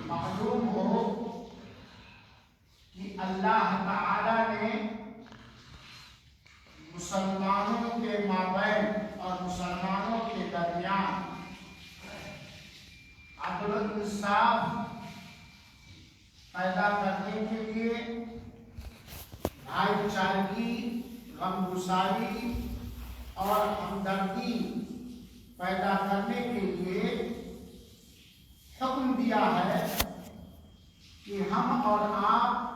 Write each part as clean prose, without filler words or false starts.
معلوم ہو کہ اللہ تعالی نے مسلمانوں کے مابین اور مسلمانوں کے درمیان عدل و انصاف پیدا کرنے کے لیے، بھائی چارگی، غمگساری اور ہمدردی پیدا کرنے کے لیے حکم دیا ہے کہ ہم اور آپ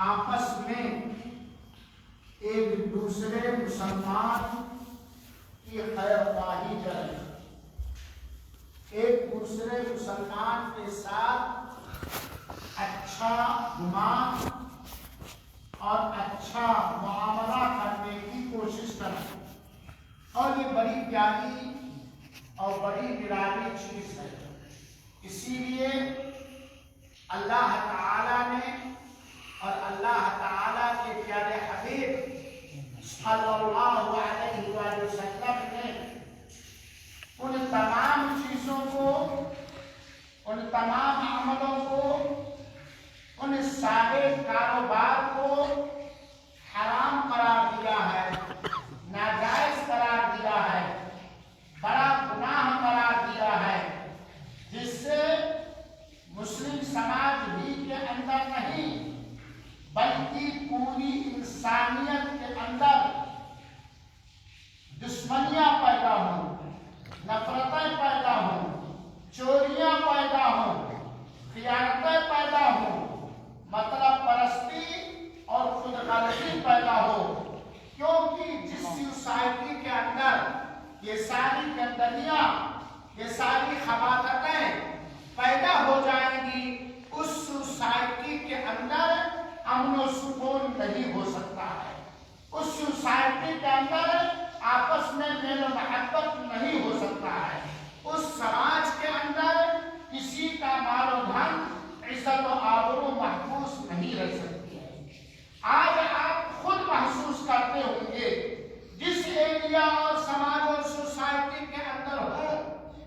آپس میں ایک دوسرے مسلمان کی خیر خواہی کریں، ایک دوسرے مسلمان کے ساتھ اچھا گمان اور اچھا معاملہ کرنے کی کوشش کریں۔ اور یہ بڑی پیاری اور بڑی نرالی چیز ہے۔ اسی لیے اللہ تعالی نے اور اللہ تعالی کے پیارے حبیب صلی اللہ علیہ وآلہ وسلم نے ان تمام چیزوں کو، ان تمام عملوں کو، ان سارے کاروبار کو حرام قرار دیا ہے، ناجائز قرار دیا ہے، بڑا گناہ قرار دیا ہے، جس سے مسلم سماج بھی کے اندر نہیں بلکہ پوری انسانیت کے اندر دشمنیاں پیدا ہوں، نفرتیں پیدا ہوں، چوریاں پیدا ہوں، خیانتیں پیدا ہوں، مطلب پرستی اور خود غرضی پیدا ہو۔ کیونکہ جس سوسائٹی کے اندر یہ ساری گندگیاں، یہ ساری خباثتیں پیدا ہو جائیں گی، اس سوسائٹی کے اندر امن و سکون نہیں ہو سکتا ہے، اس سوسائٹی کے اندر آپس میں میل و محبت نہیں ہو سکتا ہے، اس سماج کے اندر کسی کا مال و دھن، عزت و آبرو محفوظ نہیں رہ سکتی ہے۔ آج آپ خود محسوس کرتے ہوں گے، جس ایریا اور سماج اور سوسائٹی کے اندر ہو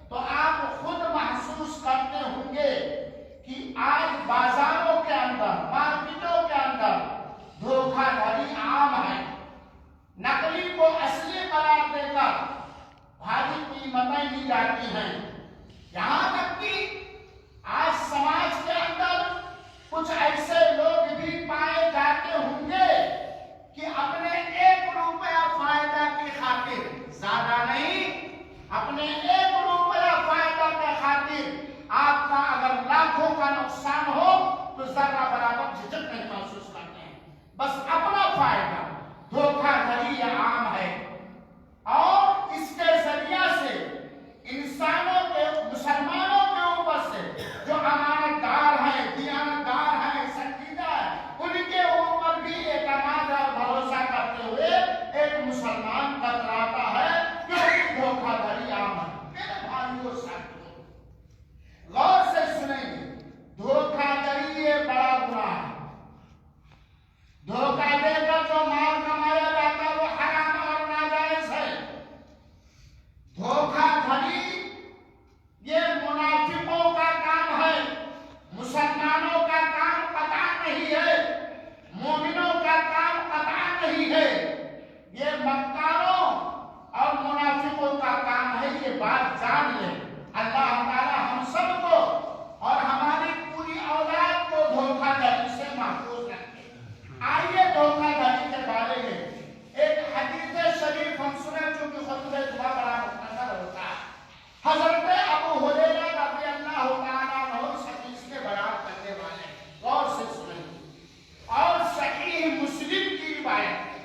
تو آپ خود محسوس کرتے ہوں گے کہ آج بازاروں کے اندر، مارکیٹوں کے اندر دھوکہ دھڑی عام ہے، نقلی کو اصلی قرار دے کر بھاری قیمتیں لی جاتی ہیں۔ یہاں تک کہ آج سماج کے اندر کچھ ایسے لوگ بھی پائے جاتے ہوں گے کہ اپنے 1 روپیہ فائدہ کی خاطر، زیادہ نہیں، اپنے 1 روپیہ فائدہ کی خاطر آپ کا اگر لاکھوں کا نقصان ہو تو ذرہ برابر جھجک نہیں محسوس کرتے ہیں، بس اپنا فائدہ۔ دھوکہ دھڑی عام ہے، اور اس کے ذریعہ سے انسانوں کے، مسلمانوں کے اوپر سے جو امانت دار ہیں، دیانت دار ہیں، سنجیدہ ہیں، ان کے اوپر بھی اعتماد اور بھروسہ کرتے ہوئے ایک مسلمان کتراتا ہے، کیونکہ دھوکہ دھڑی عام ہے۔ میرے بھائیو ساتھیو، غور سے سنیں گے، دھوکہ دھڑی یہ بڑا گناہ ہے۔ دھوکہ دے کر جو مال کمایا جاتا ہے وہ حرام اور ناجائز ہے۔ دھوکہ دھڑی یہ منافقوں کا کام ہے، مسلمانوں کا کام قطعا نہیں ہے، مومنوں کا کام قطعا نہیں ہے، یہ مکاروں اور منافقوں کا کام ہے۔ یہ بات جان لیں۔ اللہ تعالی ہم سب کو اور ہماری پوری اولاد کو دھوکہ دھڑی سے محفوظ رکھے۔ آئیے دھوکہ دھڑی کے بارے میں ایک حدیث شریف ہم سنیں، چونکہ خطبہ دعا بڑا مختصر ہوتا ہے۔ حضرت ابو ہریرہ رضی اللہ تعالیٰ عنہ اس حدیث کے بیان کرنے والے، غور سے سنیں۔ اور صحیح مسلم کی روایت،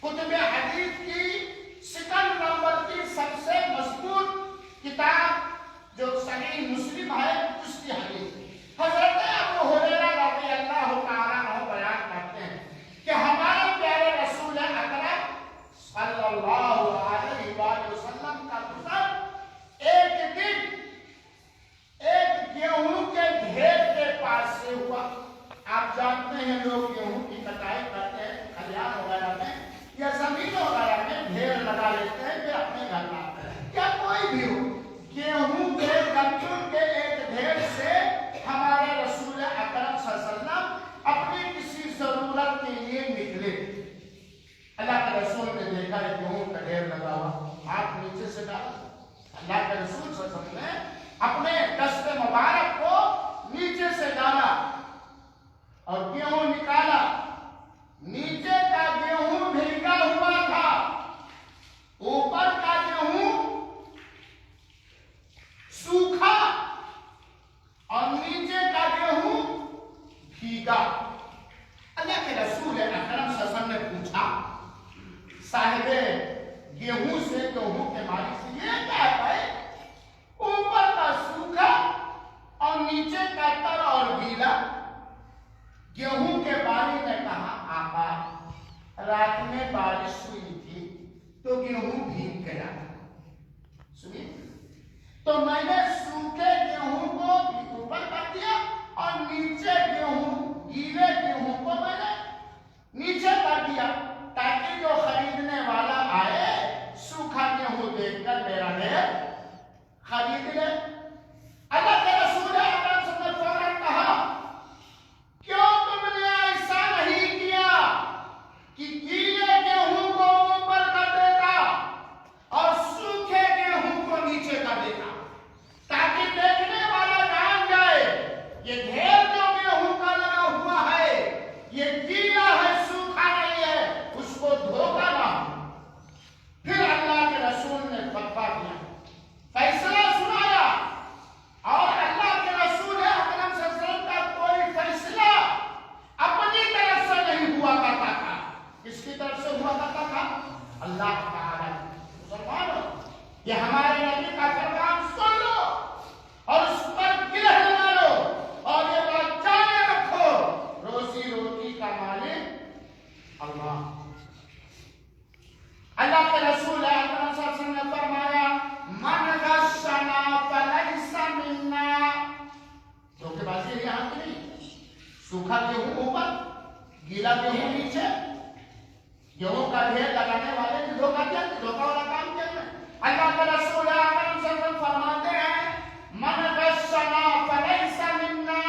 کتب حدیث کی سیکنڈ نمبر کی سب سے مضبوط کتاب جو صحیح مسلم ہے، اس کی حدیث حضرت ابو ہریرہ رضی اللہ تعالیٰ عنہ بیان کرتے ہیں کہ ہمارے پیارے رسول اکرم صلی اللہ علیہ وآلہ وسلم کا گزر ایک دن ایک گیہوں کے ڈھیر کے پاس سے ہوا۔ آپ جانتے ہیں لوگ گیہوں کی کٹائی کرتے ہیں، کھلیان وغیرہ میں یا زمین وغیرہ میں ڈھیر لگا لیتے ہیں، پھر اپنے گھر لاتے ہیں، یا کوئی بھی ہو، گیہوں کے گٹھوں کے ایک ڈھیر سے اللہ کے رسول صلی اللہ علیہ وسلم نے اپنے دست مبارک کو نیچے سے ڈالا اور گیہوں نکالا. نیچے کا گیہوں بھیگا ہوا تھا, اوپر کا گیہوں سوکھا اور نیچے کا گیہوں بھیگا. اللہ کے رسول اکرم صلی اللہ علیہ وسلم نے پوچھا صاحب گیہوں سے, گیہوں کے مالک سے, یہ کیا ہے؟ اوپر کا سوکھا اور نیچے کا تر اور گیلا. گیہوں کے باری نے کہا آقا رات میں بارش ہوئی تھی تو گیہوں بھیگ گیا. سنیے, تو میں نے سوکھے گیہوں کو بھی اوپر کر دیا اور نیچے گیہوں, گیلے گیہوں کو میں نے نیچے کر دیا تاکہ جو خریدنے والا آئے سوکھا گیہوں دیکھ کر میرا ڈھیر خرید لے. اللہ کے رسول اکرم صلی اللہ علیہ وسلم نے فوراً کہا کیوں تم نے ایسا نہیں کیا کہ گیلے گیہوں کو اوپر کر دیتا اور سوکھے گیہوں کو نیچے کر دیتا, تاکہ دیکھنے والا جان جائے یہ ڈھیر جو گیہوں کا لگا ہوا ہے یہ گیلا ہے, سوکھا نہیں ہے, اس کو دھوکہ نہ ہو. پھر اللہ کے رسول نے فتویٰ دیا, فیصلہ سنایا, اور اللہ کے رسول اکرم صلی اللہ علیہ وسلم کا کوئی فیصلہ اپنی طرف سے نہیں ہوا کرتا تھا. کس کی طرف سے ہوا کرتا تھا؟ اللہ تعالی. مسلمانوں, یہ ہمارے نبی کا فرمان سن لو اور اس پر گرہ لگا لو اور یہ بات جانے رکھو, روزی روٹی کا مالک اللہ. اللہ کے رسول اکرم صلی اللہ علیہ وسلم نے فرمایا من غشنا فلیس منا. دھوکے بازی یہاں کی نہیں, سوکھا گیہوں اوپر گیلا گیہوں نیچے, گیہوں کا ڈھیر لگانے والے نے دھوکہ دیا, دھوکہ والا کام کیا ہے. اللہ کے رسول اکرم صلی اللہ علیہ وسلم فرماتے ہیں من غشنا فلیس منا,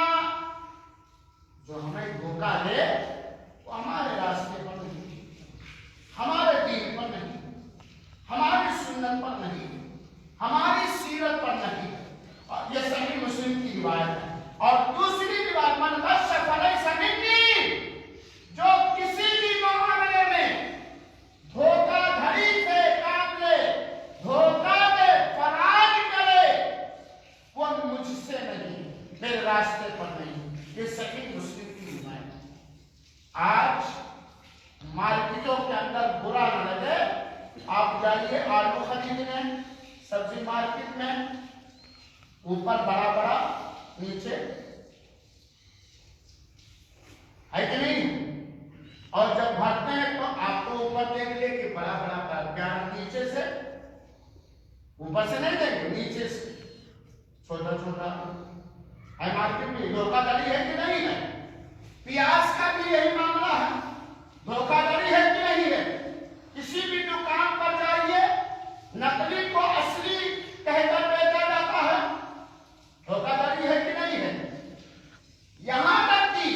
جو ہمیں دھوکہ دے وہ ہمارے راستے پر نہیں, ہمارے دین پر نہیں, ہماری سنت پر نہیں, ہماری سیرت پر نہیں. اور یہ صحیح مسلم کی روایت ہے. اور دوسری روایت من غش فلیس منی, جو کسی بھی معاملے میں دھوکہ دھڑی سے کام لے, دھوکہ دے, فراڈ کرے, وہ مجھ سے نہیں, میرے راستے پر نہیں. یہ صحیح مسلم کی روایت ہے. آج مارکیٹوں کے اندر برا نہ لگے, آپ جائیے آلو خریدنے سبزی مارکیٹ میں, اوپر بڑا بڑا نیچے ہے کہ نہیں, اور جب بھرتے ہیں تو آپ کو اوپر دیکھ لے کہ بڑا بڑا کیا نیچے سے, اوپر سے نہیں دیں گے, نیچے سے چھوٹا چھوٹا ہے. مارکیٹ میں دھوکہ دھڑی ہے کہ نہیں ہے؟ پیاز کا بھی یہی معاملہ ہے, دھوکہ دھڑی ہے کہ نہیں ہے؟ کسی بھی دکان پر جائیے نقلی کو اصلی کہہ کر بیچا جاتا ہے, دھوکہ دھڑی ہے کہ نہیں ہے؟ یہاں تک کہ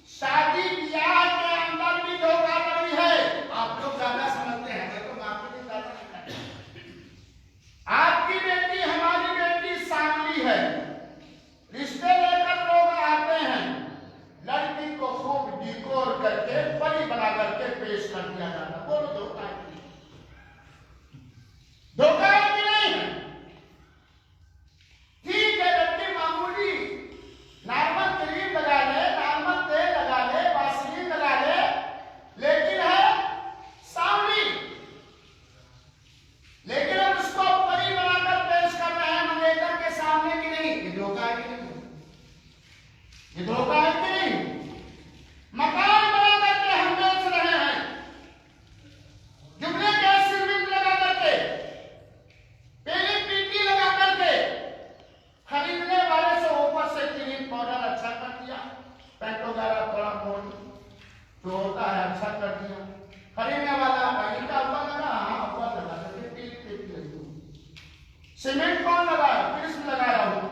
شادی بیاہ کے اندر بھی دھوکہ دھڑی ہے. آپ لوگ زیادہ سمجھتے ہیں, میں تو مارکیٹنگ زیادہ نہیں کرتا. آپ کی بیٹی ہماری بیٹی ساملی ہے, رشتے لے کر لوگ آتے ہیں, لڑکی کو خوب ڈیکور کر کے پری بنا کر کے پیش کر دیا جاتا. بولو دھوکہ ہے کہ نہیں؟ دھوکہ ہے کہ نہیں ہے؟ ٹھیک ہے, لڑکی معمولی نارمل کریم لگا لے, نارمل تیل لگا لے, واسلین لگا لے, لیکن ہے ساملی, لیکن اب اس کو پری بنا کر پیش کر رہے ہیں منیجر کے سامنے کہ نہیں. یہ دھوکہ ہے کہ نہیں؟ یہ دھوکہ ہے کہ نہیں؟ مکان بنا کر کے ہم بیچ رہے ہیں, جملے کے سیمنٹ لگا کر کے, پیلی پیٹی لگا کر کے, خریدنے والے سے اوپر سے کریم پاؤڈر اچھا کر دیا, پینٹ وغیرہ تھوڑا موڑ جو ہوتا ہے اچھا کر دیا, خریدنے والا گاڑی کا اوپر لگا, ہاں اوپر لگا کر کے پیلی پیٹی لگی. سیمنٹ کون لگایا؟ کرسم لگایا ہوں,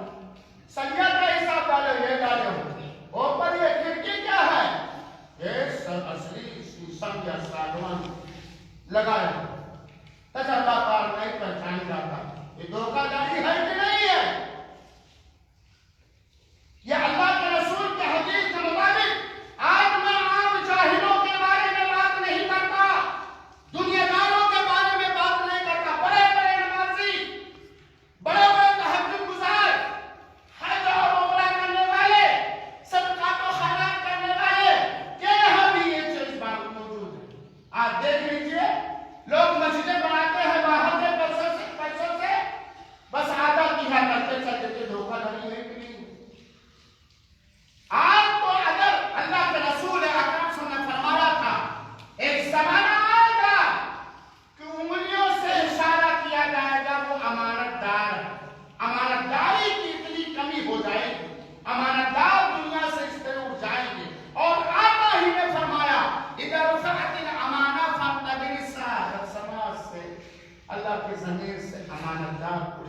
سلیہ کا حساب ڈالو, یہ ڈالے ہوں, اوپر یہ کھڑکی کیا ہے؟ یہ اصلی شیشم یا ساگوان لگایا, تجربہ کار نہیں پہچان جاتا. یہ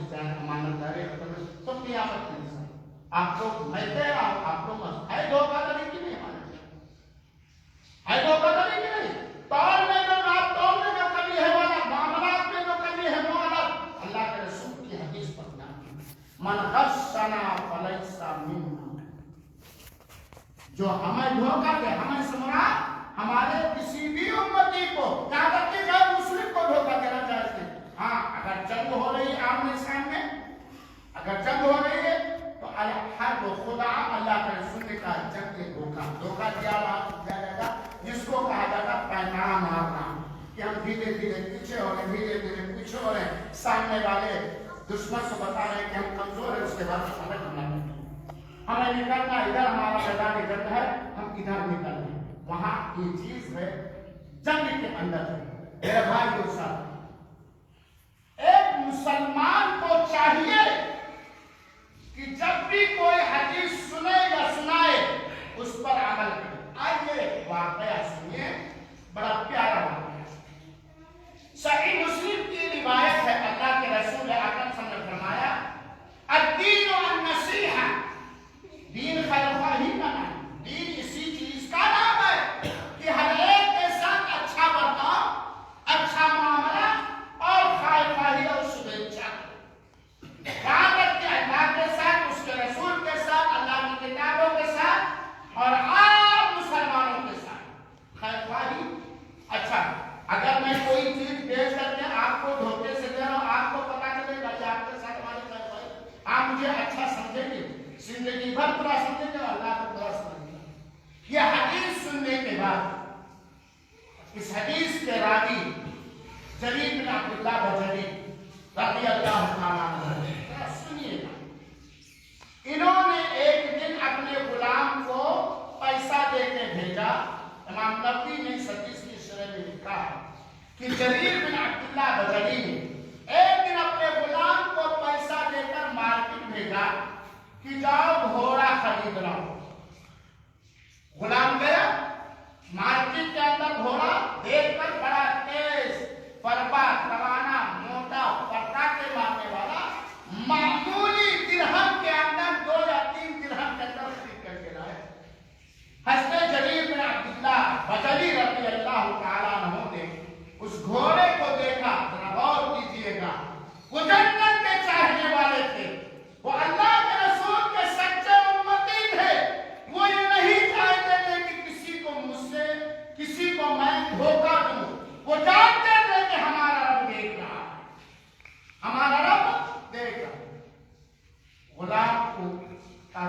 پوچھ جائیں امانت داری تو قیامت کے دن آپ لوگ میں کہہ رہا ہوں آپ لوگ ہے دھوکہ داری کی نہیں ہمارے ہے دھوکہ داری کی نہیں توڑنے میں ناپ توڑنے میں کمی ہے والا معاملات میں جو کمی ہے معاملات اللہ کے رسول کی حدیث پر من غشنا فلیس منا جو ہمیں دھوکہ دے ہمیں سمرا ہمارے کسی بھی امتی کو یہاں تک کہ غیر مسلم کو دھوکہ دینا چاہتے ہیں ہاں اگر جنگ ہو رہی ہے آمنے سامنے اگر جنگ ہو رہی ہے تو الحرب خدا اللہ کے رسول نے کہا جنگ کے دھوکہ دیا جائے گا جس کو کہا جاتا پیغام مارنا کہ ہم دھیرے دھیرے پیچھے ہو رہے دھیرے دھیرے پیچھے ہو رہے سامنے والے دشمن کو بتا رہے ہیں کہ ہم کمزور ہیں اس کے بعد ہمیں حملہ کرنا ہمیں نکلنا ادھر ہمارا میدان ادھر ہے ہم ادھر نکلنا ہے وہاں یہ چیز ہے جنگ کے اندر ہے میرے بھائی کے ساتھ ایک مسلمان کو چاہیے کہ جب بھی کوئی حدیث سنے یا سنائے اس پر عمل کرے آئیے واقعہ سنیے بڑا پیارا واقعہ صحیح مسلم کی روایت ہے اللہ کے رسول اکرم صلی اللہ علیہ وسلم نے فرمایا الدین النصیحہ دین خیرخواہی کا نام دین اسی چیز کا نام ہے کہ ہر ایک کے ساتھ اچھا برتاؤ اچھا معاملہ اور خیرخواہی اور شبیچہ یہاں تک کہ اللہ کے ساتھ اس کے رسول کے ساتھ اللہ کی کتابوں کے ساتھ اور عام مسلمانوں کے ساتھ خیرخواہی اچھا اگر میں کوئی چیز بیچ کر کے آپ کو دھوکے سے دے رہا ہوں آپ کو پتا چلے گا کہ آپ کے ساتھ ہماری خیرخواہی آپ مجھے اچھا سمجھیں گے زندگی بھر برا سمجھیں گے اور اللہ کو برا سمجھیں گے یہ حدیث سننے کے بعد اس حدیث کے راوی جریر بن عبداللہ بجلی رضی اللہ تعالیٰ عنہ سنیے گا انہوں نے ایک دن اپنے غلام کو پیسہ دے کے بھیجا امام نبوی نے اس حدیث کی شرح میں لکھا کہ جریر بن عبداللہ بجلی نے ایک دن اپنے غلام کو پیسہ دے کر مارکیٹ بھیجا کہ جاؤ گھوڑا خرید لاؤ غلام گیا مارکیٹ کے اندر گھوڑا دیکھ کر بڑا تیز فربا روانہ موٹا پٹاخے مارنے والا معمولی درہم کے اندر 2 یا 3 درہم کے اندر خرید کر کے لائے حضرت جریر بن عبداللہ بجلی رضی اللہ تعالیٰ عنہ نے اس گھوڑے کو دیکھا ذرا غور کیجیے گا وہ جنت کے چاہنے والے تھے وہ اللہ کے رسول کے سچے امتی تھے وہ یہ نہیں چاہتے تھے کہ کسی کو مجھ سے کسی کو میں دھوکہ دوں وہ جانتے تھے کہ ہمارا رب دیکھ رہا ہے ہمارا رب دیکھ رہا ہے غلام کو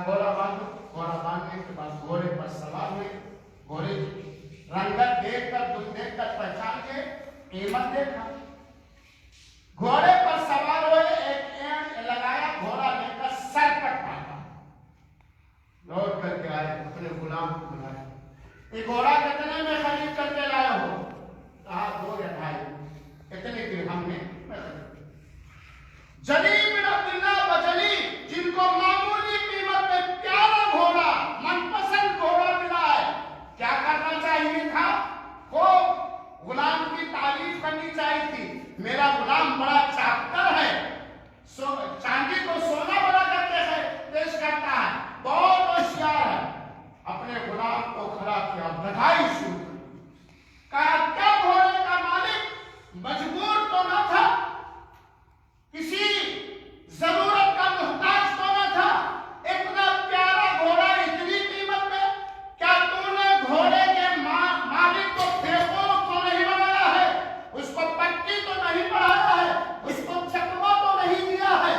گھوڑا باندھو گھوڑا باندھنے کے بعد گھوڑے پر سوار ہوئے گھوڑے رنگت دیکھ کر دکھ دیکھ کر پہچان کے قیمت دیکھا گھوڑے پر سوار ہوئے ایک اینٹ لگایا گھوڑا لے کر سر پر کاٹا لوٹ کر کے آئے اپنے غلام کو بلایا یہ گھوڑا کتنے میں خرید کر کے لایا ہو کہا 2 یا 2.5 اتنے درہم میں جریر بن عبداللہ بجلی جن کو معمولی قیمت میں پیارا گھوڑا من پسند گھوڑا ملا ہے کیا کرنا چاہیے تھا خوب غلام کی تعریف کرنی چاہیے تھی میرا غلام بڑا چاکر ہے چاندی کو سونا بنا کر پیش کرتا ہے بہت ہوشیار ہے اپنے غلام کو کھڑا کیا بدھائی شروع کہا کیا گھوڑے کا مالک مجبور تو نہ تھا کسی ضرورت کا محتاج تو نہ تھا اتنا پیارا گھوڑا اتنی قیمت میں کیا تو نے گھوڑے کے مالک کو بیوقوف تو نہیں بنایا ہے اس کو پٹی تو نہیں پڑھایا ہے اس کو چکما تو نہیں دیا ہے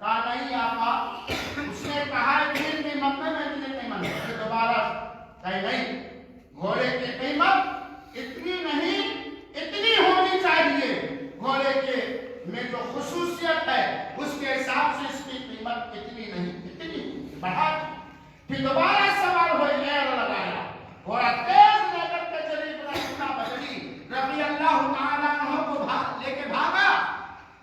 کہا نہیں آقا اس نے کہا اتنی قیمت میں اتنی قیمت پھر دوبارہ کہا نہیں گھوڑے کی قیمت اتنی نہیں اتنی ہونی چاہیے گھوڑے کے میں جو خصوصیت ہے اس کے حساب سے اس کی قیمت اتنی نہیں اتنی بڑھا پھر دوبارہ سوار ہوئے ایر لگایا گھوڑا تیز لے کر کے جریر بن عبداللہ بجلی رضی اللہ تعالیٰ عنہ کو لے کے بھاگا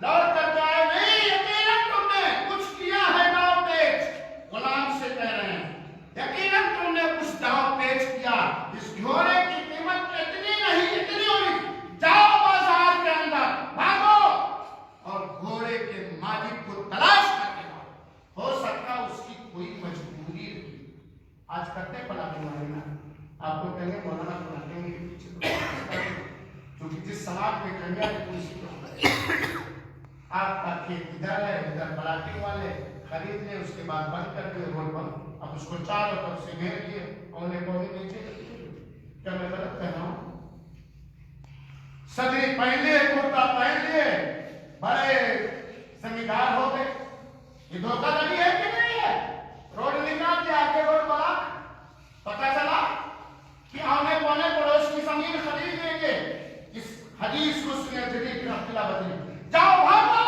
لوٹ کر کے آئے نہیں یقیناً تم نے کچھ کیا ہے داؤ پیچ غلام سے کہہ رہے ہیں یقیناً تم نے کچھ داؤ پیچ کیا اس گھوڑے کی قیمت اتنی نہیں اتنی ہوئی جاؤ بازار کے اندر بھاگو اور گھوڑے کے مالک آج کرتے پلانے والے نا، آپ کو کہیں گے مولانا پلاتے ہیں کے پیچھے، کیونکہ جس سماج میں کنیا ہے اسی کو آپ کا کھیت ادھر ہے، ادھر پلاٹنگ والے خرید لے، اس کے بعد بند کر دیے روڈ پر، اب اس کو چاروں طرف سے گھیر لیے، کونے کونے نیچے، کیا میں غلط کہہ رہا ہوں؟ صدری پہن لیے، کرتا پہن لیے، بڑے زمیندار ہو گئے، یہ دھوکہ دھڑی ہے کہ نہیں ہے؟ روڈ نکال دیا، آگے روڈ بنا، پتہ چلا کہ آنے پونے پڑوس کی زمین خرید لیں گے۔ اس حدیث کو سنے جدید بن عبداللہ بدری، جاؤ بھاگو،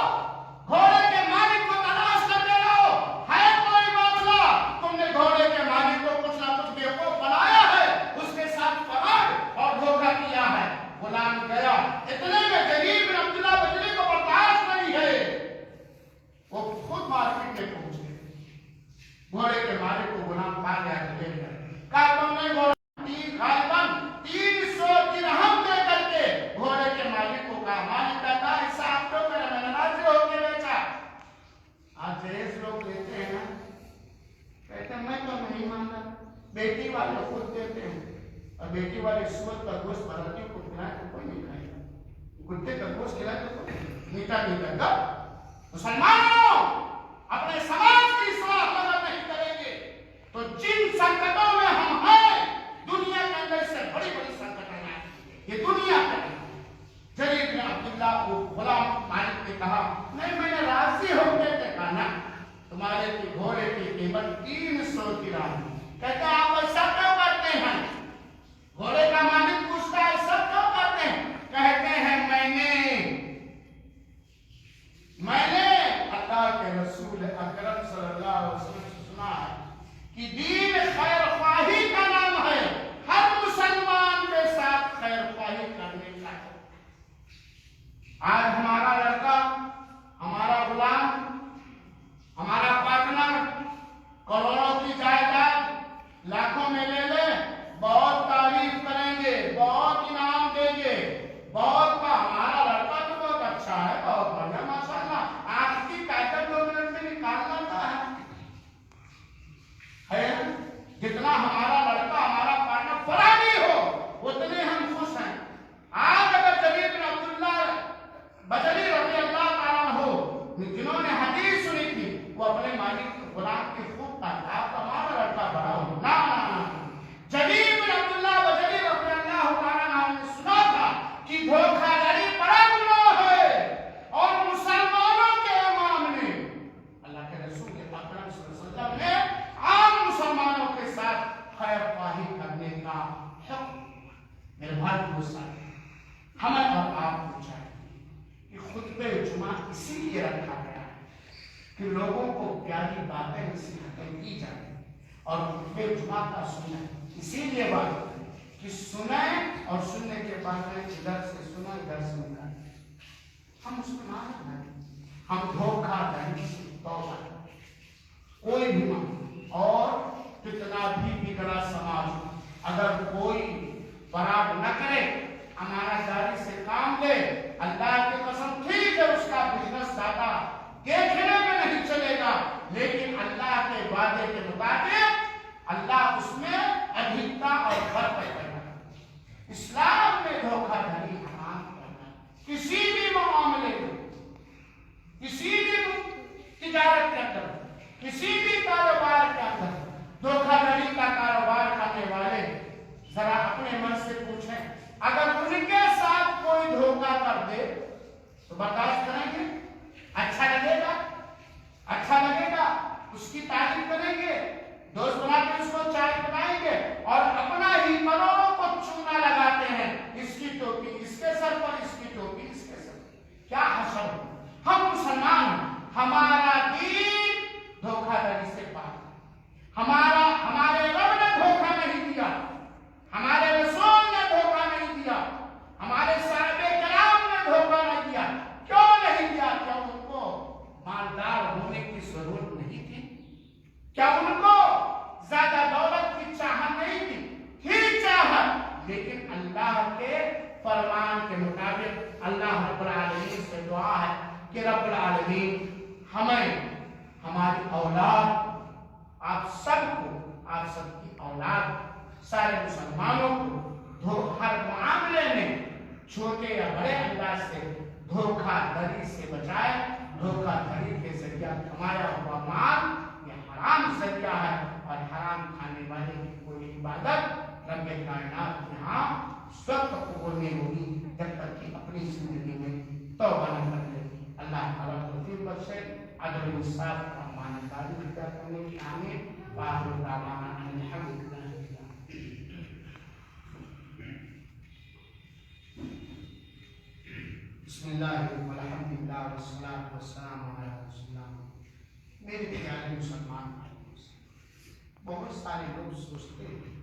گھوڑے کے مالک کو تلاش کرتے رہو، ہے کوئی معاملہ، تم نے گھوڑے کے مالک کو کچھ نہ کچھ بیوقوف بنایا ہے، اس کے ساتھ فراڈ اور دھوکہ کیا ہے۔ غلام گیا، اتنے میں جدید بن عبداللہ بدری کو برداشت نہیں ہے، وہ خود مارکیٹ میں پہنچ گئے، گھوڑے کے مالک کو غلام پا گیا تو لے گیا، کہا تم نے گھوڑا غالباً 300 درہم دے کر کے گھوڑے کے مالک کو کہا، مالک کہتا ایسا آپ تو میرا مناظر ہو کے بیچا۔ آج جیس لوگ لیتے ہیں نا، کہتے ہیں میں تو نہیں مانتا، بیٹی والے خود دیتے ہیں، اور بیٹی والے سوت کا گوشت بھرتیوں کو کھلائے تو کوئی نہیں کھائے گا، کتے کا گوشت کھلائے تو کوئی میٹھا نہیں کرے گا۔ مسلمانوں اپنے سماج کی اصلاح اگر نہیں کریں گے تو جن سنکٹوں میں ہم ہیں، دنیا کے اندر سے بڑی بڑی سنکٹیں ہیں، یہ دنیا کا ہے۔ جریر بن عبداللہ کو غلام مالک نے کہا، نہیں میں نے راضی ہو کے کہا نا، تمہارے کی گھوڑے کی قیمت 300 درہم۔ کہتے ہیں آپ ایسا کیوں کرتے ہیں؟ گھوڑے کا مالک پوچھتا ہے ایسا کیوں کرتے ہیں؟ کہتے ہیں میں نے اللہ کے رسول اکرم صلی اللہ علیہ وسلم سے سنا ہے کہ دین خیر خواہی کا نام ہے، ہر مسلمان کے ساتھ خیر خواہی کرنے کا ہے۔ آج ہمارا لڑکا، ہمارا غلام، ہمارا پارٹنر کروڑوں کی جائیداد لاکھوں میں لے لے، بہت تعریف کریں گے، بہت انعام دیں گے، بہت کا ہمارا لڑکا تو بہت اچھا ہے، بہت بڑھیا ماشاءاللہ، آج کی پیکٹ 2 منٹ میں نکالنا ہے۔ جتنا ہمارا لڑکا، ہمارا پارٹنر فراڈی ہو، اتنے ہم خوش ہیں۔ آج اگر جریر بن عبداللہ بدری رضی اللہ تعالیٰ عنہ جنہوں نے حدیث سنی تھی، وہ اپنے مالک غلام کی خوب کہا آپ ہمارا لڑکا بڑا ہو، نا جریر بن عبداللہ بدری رضی اللہ تعالیٰ عنہ نے سنا تھا کہ دھوکہ دھڑی بڑا گناہ ہے، اور مسلمانوں کے امام نے، اللہ کے رسول اکرم صلی اللہ علیہ وسلم نے عام مسلمانوں کے ساتھ خیر خواہی کرنے کا حکم، میرے بھائی دوست ہمیں اور آپ کو چاہیے کہ خطبہ جمعہ اسی لیے رکھا گیا ہے کہ لوگوں کو پیاری باتیں نصیحتیں کی جائیں، اور خطبہ جمعہ کا سنیں اسی لیے بات ہے کہ سنیں اور سننے کے بعد ادھر سے سنا ادھر سے نکالیں۔ ہم مسلمان ہیں، ہم دھوکہ دھڑی سے توبہ کریں، کوئی بھی مانگ، اور کتنا بھی بگڑا سماج اگر کوئی برابر نہ کرے، ہمارا جاری سے کام لے، اللہ کی قسم ٹھیک ہے اس کا بزنس زیادہ دیکھنے میں نہیں چلے گا، لیکن اللہ کے وعدے کے مطابق اللہ اس میں ادھکتا اور برکت کرنا۔ اسلام میں دھوکہ دھڑی حرام کرنا، کسی بھی معاملے میں، کسی بھی تجارت کے اندر، کسی بھی کاروبار کے اندر دھوکہ دھڑی کا کاروبار کرنے والے ذرا اپنے من سے پوچھیں، اگر ان کے ساتھ کوئی دھوکہ کر دے تو برداشت کریں گے؟ اچھا لگے گا؟ اچھا لگے گا؟ اس کی تعریف کریں گے، دوست بنا کے اس کو چائے پلائیں گے، اور اپنا ہی کروڑوں کو چونا لگاتے ہیں، اس کی ٹوپی اس کے سر پر، اس کی ٹوپی اس کے سر پر، کیا حشر ہو؟ ہم مسلمان ہیں، ہمارا دین دھوکہ دھڑی سے پاک ہے، ہمارے رب نے دھوکہ نہیں دیا، ہمارے رسول نے دھوکہ نہیں دیا، ہمارے صحابہ کرام نے دھوکہ نہیں دیا۔ کیوں نہیں دیا؟ کیا ان کو مالدار ہونے کی ضرورت نہیں تھی؟ کیا ان کو اولاد سارے مسلمانوں کو ہر معاملے میں چھوٹے یا بڑے انداز سے دھوکہ دھڑی سے بچائے. دھوکہ دھڑی کے ذریعہ کمایا ہوا مال یہ حرام ذریعہ ہے اور حرام کھانے والے کی کوئی عبادت رب کائنات یہاں اس وقت قبول نہیں ہوگی جب تک کہ اپنی زندگی میں توبہ نہ کر لے. اللہ تعالیٰ توفیق بخشے عدل و انصاف اور امانتداری اختیار کرنے کی. آمین. وآخر دعوانا ان الحمد للہ. بسم اللہ والحمد للہ والصلاۃ والسلام علی رسول اللہ. میرے پیارے مسلمان بھائیوں، بہت سارے لوگ سوچتے ہیں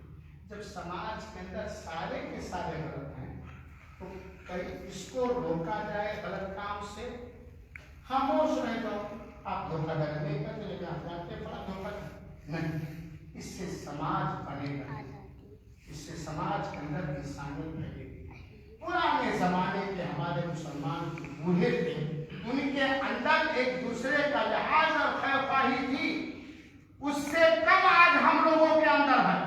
جب سماج کے اندر سارے کے سارے غلط ہیں تو کہیں اس کو روکا جائے غلط کام سے. خاموش رہ جاؤ، آپ دھوکہ دھڑی نہیں کرتے لیکن آپ جانتے بڑا دھوکہ نہیں. اس سے سماج بنے گا، اس سے سماج کے اندر انسانیت رہے گی. پرانے زمانے کے ہمارے مسلمان بوڑھے تھے، ان کے اندر ایک دوسرے کا لحاظ اور خیر خواہی تھی. اس سے کم آج ہم لوگوں کے اندر ہے.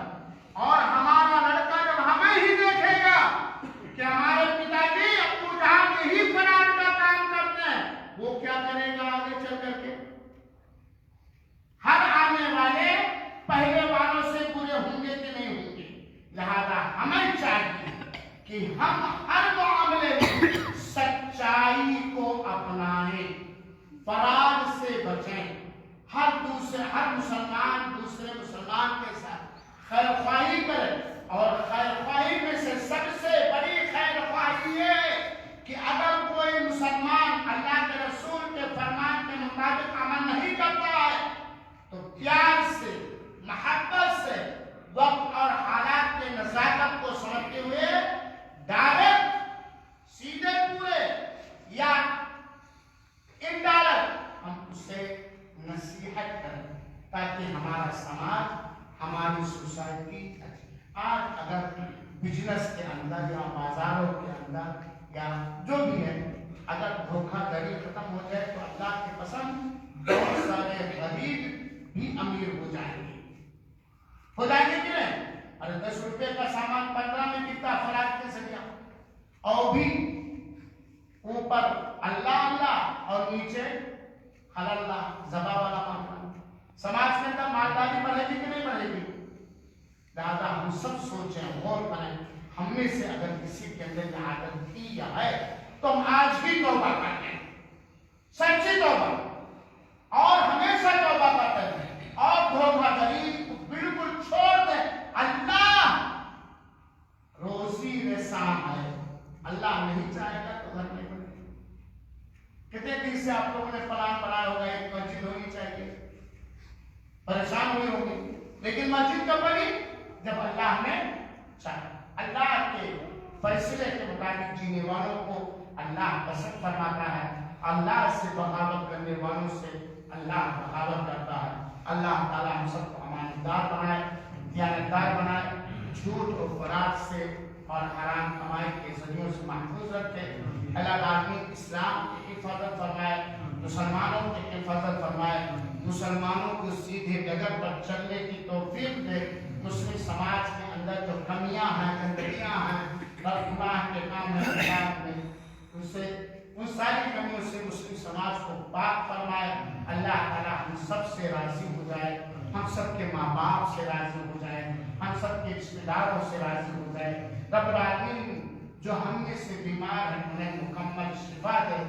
اور ہمارا لڑکا جب ہمیں ہی دیکھے گا کہ ہمارے پتا جی ابو جہاں یہی فراڈ کا کام کرتے ہیں، وہ کیا کرے گا آگے چل کر کے؟ ہر آنے والے پہلے والوں سے برے ہوں گے کہ نہیں ہوں گے. لہذا ہمیں چاہیے کہ ہم ہر معاملے میں سچائی کو اپنائیں، فراڈ سے بچیں. ہر مسلمان دوسرے مسلمان کے ساتھ خیر خواہی کرے. اور خیر خواہی میں سے سب سے بڑی خیر خواہی یہ کہ اگر کوئی مسلمان اللہ کے رسول کے فرمان کے مطابق عمل نہیں کرتا ہے تو پیار سے، محبت سے، وقت اور حالات کے نزاکت کو سمجھتے ہوئے ڈائریکٹ سیدھے پورے یا انڈائریکٹ ہم اسے نصیحت کریں تاکہ ہمارا سماج، ہماری سوسائٹی. آج اگر بزنس کے اندر یا بازاروں کے اندر یا جو بھی ہے اگر دھوکہ دھڑی ختم ہو جائے تو اللہ کے پسند بہت سارے غریب بھی امیر ہو جائیں گے. ہو جائیں گے کہ نہیں؟ ارے 10 روپے کا سامان 15 میں بکتا فراڈ کے ذریعہ، اور بھی اوپر اللہ اللہ اور نیچے اللہ زبا والا معاملہ. سماج کے اندر مالداری بڑھے گی کہ نہیں بڑھے گی؟ لہٰذا ہم سب سوچیں، غور کریں. ہم میں سے اگر کسی کے اندر یہ عادت تھی یا ہے تو ہم آج بھی توبہ کرتے ہیں، سچی توبہ، اور ہمیشہ توبہ کرتے ہیں اور دھوکہ دھڑی کو بالکل چھوڑ دیں. اللہ روزی رساں ہے، اللہ نہیں چاہے گا تو گھر نہیں بنے گا. کتنے دن سے آپ لوگوں نے پلان بنایا ہوگا ایک مسجد ہونی چاہیے، پریشان ہوئے ہوں گے، لیکن مسجد کب بنی؟ جب اللہ نے چاہا. اللہ کے فیصلے کے مطابق جینے والوں کو اللہ پسند فرماتا ہے. اللہ سے بغاوت کرنے والوں سے اللہ بغاوت کرتا ہے. اللہ تعالیٰ ہم سب کو امانتدار بنائے، دیانتدار بنائے، جھوٹ اور فراڈ سے اور حرام کمائی کے ذریعوں سے محفوظ رکھے. اللہ العالمین اسلام کی حفاظت فرمائے، مسلمانوں کی حفاظت فرمائے، مسلمانوں کو سیدھے ڈگر پر چلنے کی توفیق دے. مسلم سماج کے اندر جو کمیاں ہیں، گندگیاں ہیں، گناہ کے کام ہیں، ان ساری کمیوں سے مسلم سماج کو پاک فرمائے. اللہ تعالیٰ ہم سب سے راضی ہو جائے، ہم سب کے ماں باپ سے راضی ہو جائے، ہم سب کے رشتے داروں سے راضی ہو جائے. رب العالمین جو ہم میں سے بیمار ہیں انہیں مکمل شفا دے.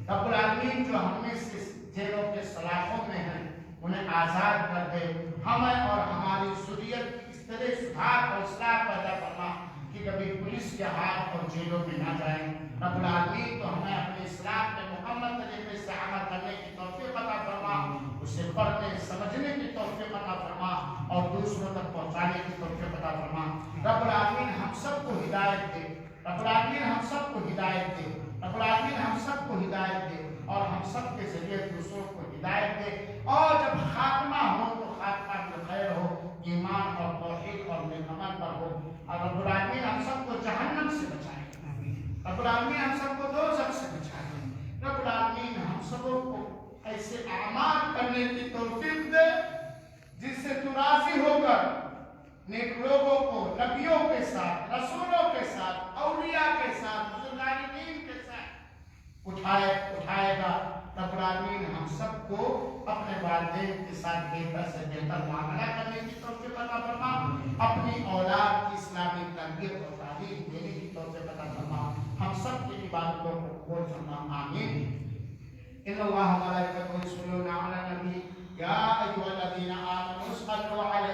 رب العالمین جو ہم میں سے جیلوں کے سلاخوں میں ہیں انہیں آزاد کر دے. ہمیں اور ہماری ذریت اس طرح سدھار اور اصلاح پیدا فرما کہ کبھی پولیس کے ہاتھ اور جیلوں میں نہ جائیں. رب العالمین تو ہمیں اپنے اسلام میں مکمل طریقے سے عمل کرنے کی توفیق عطا فرما، اسے پڑھنے سمجھنے کی توفیق عطا فرما اور دوسروں تک پہنچانے کی توفیق عطا فرما. رب العالمین ہم سب کو ہدایت دے. رب العالمین ہم سب کو ہدایت دے. رب العالمین ہم سب کو ہدایت دے اور ہم سب کے ذریعے دوسروں کو ہدایت دے. اور جب خاتمہ ہو تو خاتمہ جو خیر ہو، ایمان اور توحید اور نیک عمل پر ہو. اور رب العالمین ہم سب کو جہنم سے بچائے. رب العالمین ہم سب کو دوزخ سے بچائے. رب العالمین ہم سب کو ایسے اعمال کرنے کی توفیق دے جس سے تو راضی ہو کر نیک لوگوں کو نبیوں کے ساتھ، رسولوں کے ساتھ، اولیاء کے ساتھ، بزرگان دین کے ساتھ اٹھائے گا، رب العالمین ہم سب کو اپنے والدین کے ساتھ بہتر سے بہتر معاملہ کرنے کی توفیق عطا فرما، اپنی اولاد کی اسلامی تربیت اور تعلیم دینے کی توفیق عطا فرما، ہم سب کی عبادتوں کو قبول فرما، آمین۔ ان اللہ و ملائکتہ یصلون علی النبی یا ایھا الذین آمنوا صلوا علیہ